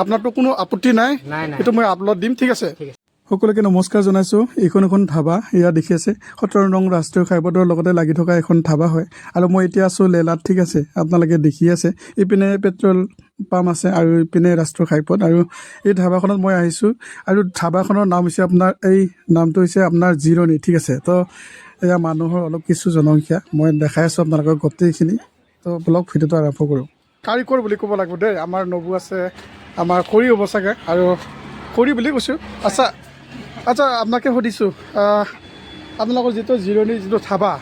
আপোনাৰতো কোনো আপত্তি নাই? এইটো মই আপলোড দিম, ঠিক আছে? সকলোকে নমস্কাৰ জনাইছোঁ। এইখন এখন ধাবা, এয়া দেখি আছে 17 নং ৰাষ্ট্ৰীয় ঘাইপথৰ লগতে লাগি থকা এখন ধাবা হয়। আৰু মই এতিয়া আছোঁ লেলাত, ঠিক আছে? আপোনালোকে দেখি আছে ইপিনে পেট্ৰল পাম্প আছে আৰু ইপিনে ৰাষ্ট্ৰীয় ঘাইপথ। আৰু এই ধাবাখনত মই আহিছোঁ আৰু ধাবাখনৰ নাম হৈছে নামটো হৈছে আপোনাৰ জিৰণি, ঠিক আছে? তো এয়া মানুহৰ অলপ কিছু জনসংখ্যা মই দেখাই আছোঁ আপোনালোকক গোটেইখিনি। তো ব্লগ ভিডিঅ'টো আৰম্ভ কৰোঁ। কাৰিকৰ বুলি ক'ব লাগিব দেই, আমাৰ নবু আছে, আমাৰ কৰি হ'ব চাগে, আৰু কৰি বুলি কৈছোঁ। আচ্ছা আপোনাকে সুধিছোঁ, আপোনালোকৰ যিটো জিৰণি যিটো ধাবা,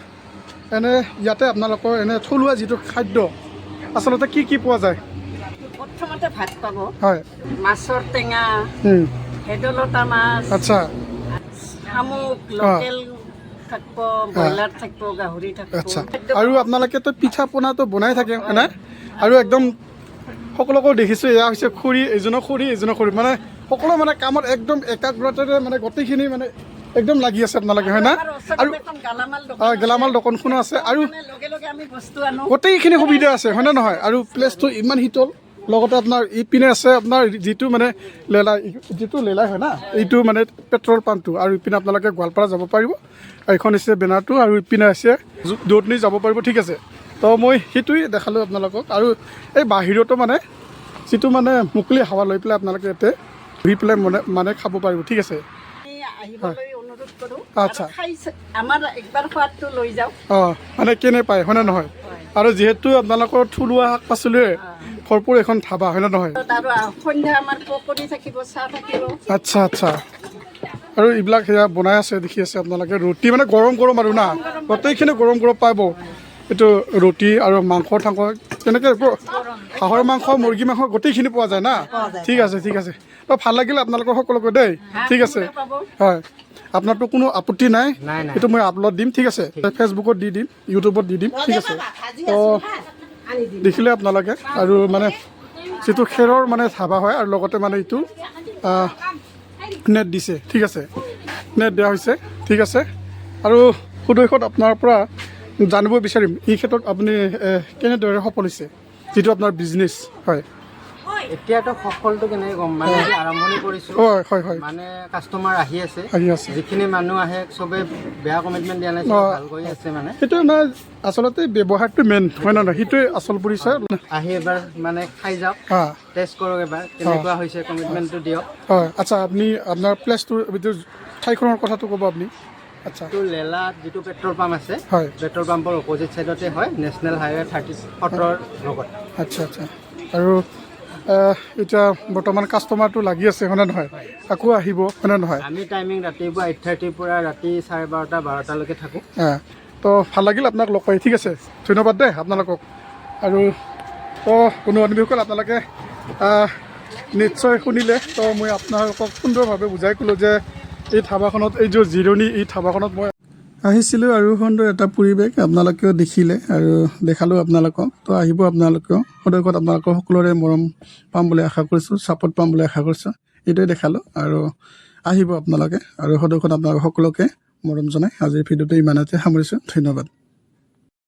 এনে ইয়াতে আপোনালোকৰ এনে থলুৱা যিটো খাদ্য আচলতে কি কি পোৱা যায়? প্ৰথমতে ভাত পাব, হয়, মাছৰ টেঙা, ভেদাইলতা মাছ, আচ্ছা, শামুক, লোকেল থাকিব, ব্ৰইলাৰ থাকিব, গাহৰি থাকিব। আচ্ছা, আৰু আপোনালোকেতো পিঠা পনাটো বনাই থাকে হয়নে? আৰু একদম সকলোকে দেখিছোঁ, এয়া হৈছে খুৰী, এজনৰ খুৰী মানে সকলো মানে কামত একদম একাগ্ৰতাৰে মানে গোটেইখিনি মানে একদম লাগি আছে আপোনালোকে, হয় না? আৰু গেলামাল দোকানখনো আছে আৰু গোটেইখিনি সুবিধা আছে, হয়নে নহয়? আৰু প্লেচটো ইমান শীতল, লগতে আপোনাৰ ইপিনে আছে আপোনাৰ যিটো মানে লেলাই হয় না, এইটো মানে পেট্ৰল পাম্পটো, আৰু ইপিনে আপোনালোকে গোৱালপাৰা যাব পাৰিব। এইখন হৈছে বেনাৰটো, আৰু ইপিনে আছে দৌদনি যাব পাৰিব, ঠিক আছে? তো মই সেইটোৱে দেখালোঁ আপোনালোকক। আৰু এই বাহিৰতো মানে যিটো মানে মুকলি হাৱা লৈ পেলাই আপোনালোকে ইয়াতে বহি পেলাই মানে খাব পাৰিব, ঠিক আছে? আচ্ছা, অঁ মানে কেনে পায়, হয়নে নহয়? আৰু যিহেতু আপোনালোকৰ থলুৱা শাক পাচলিৰে ভৰপূৰ এখন ধাবা, হয়নে নহয়? আচ্ছা আচ্ছা, আৰু এইবিলাক সেয়া বনাই আছে দেখি আছে আপোনালোকে। ৰুটি মানে গৰম আৰু না, গোটেইখিনি গৰম পাব। এইটো ৰুটি আৰু মাংস তেনেকৈ হাঁহৰ মাংস, মুৰ্গী মাংস গোটেইখিনি পোৱা যায় না? ঠিক আছে তো ভাল লাগিল আপোনালোকৰ সকলোকে দেই, ঠিক আছে? হয়, আপোনাৰতো কোনো আপত্তি নাই? এইটো মই আপলোড দিম, ঠিক আছে? ফেচবুকত দি দিম, ইউটিউবত দি দিম, ঠিক আছে? তো দেখিলে আপোনালোকে, আৰু মানে যিটো খেৰৰ মানে ধাবা হয়, আৰু লগতে মানে এইটো নেট দিছে, ঠিক আছে? নেট দিয়া হৈছে, ঠিক আছে? আৰু সুদৈশত আপোনাৰ পৰা জানিব বিচাৰিম, এই ক্ষেত্ৰত আপুনি কেনেদৰে সফল হৈছে, যিটো আপোনাৰ বিজনেছ হয়? এতিয়াতো সফলটো কেনেকৈ ক'ম, মানে আৰম্ভণি কৰিছোঁ, হয়, মানে কাষ্টমাৰ আহি আছে, যিখিনি মানুহ আহে চবে বেয়া কমিটমেণ্ট দিয়া নাই, ভাল কৰি আছে। মানে সেইটোৱে মানে আচলতে ব্যৱহাৰটো মেইন, হয় নহয়? সেইটোৱে আচল পৰিচয়। আহি এবাৰ মানে খাই যাওক, টেষ্ট কৰক এবাৰ, কেনেকুৱা হৈছে, কমিটমেণ্টটো দিয়ক। হয়, আচ্ছা, আপুনি আপোনাৰ প্লেচটোৰ ঠাইখনৰ কথাটো ক'ব আপুনি? আচ্ছা, লেলাত যিটো পেট্ৰল পাম্প আছে, হয়, পেট্ৰল পাম্পৰ অপজিট ছাইডতে হয়, নেশ্যনেল হাইৱে 37 লগত। আচ্ছা, আৰু এতিয়া বৰ্তমান কাষ্টমাৰটো লাগি আছে, হয়নে নহয়? আকৌ আহিব, হয়নে নহয়? আমি টাইমিং ৰাতিপুৱা 8:30 পৰা ৰাতি 12:30, 12টালৈকে থাকোঁ। তো ভাল লাগিল আপোনাক লগ পাই, ঠিক আছে? ধন্যবাদ দেই আপোনালোকক। আৰু তো কোনো অনিবিসকল আপোনালোকে নিশ্চয় শুনিলে। তো মই আপোনালোকক সুন্দৰভাৱে বুজাই ক'লোঁ যে এই ধাবাখনত, এই যে জিৰণি, এই ধাবাখনত মই আহিছিলোঁ, আৰু সুন্দৰ এটা পৰিৱেশ আপোনালোকেও দেখিলে, আৰু দেখালোঁ আপোনালোকক। তো আহিব আপোনালোকেও, সদৈশত আপোনালোকৰ সকলোৰে মৰম পাম বুলি আশা কৰিছোঁ, ছাপোৰ্ট পাম বুলি আশা কৰিছোঁ। এইটোৱে দেখালোঁ, আৰু আহিব আপোনালোকে, আৰু সদৈশত আপোনালোক সকলোকে মৰম জনাই আজিৰ ভিডিঅ'টো ইমানতে সামৰিছোঁ। ধন্যবাদ।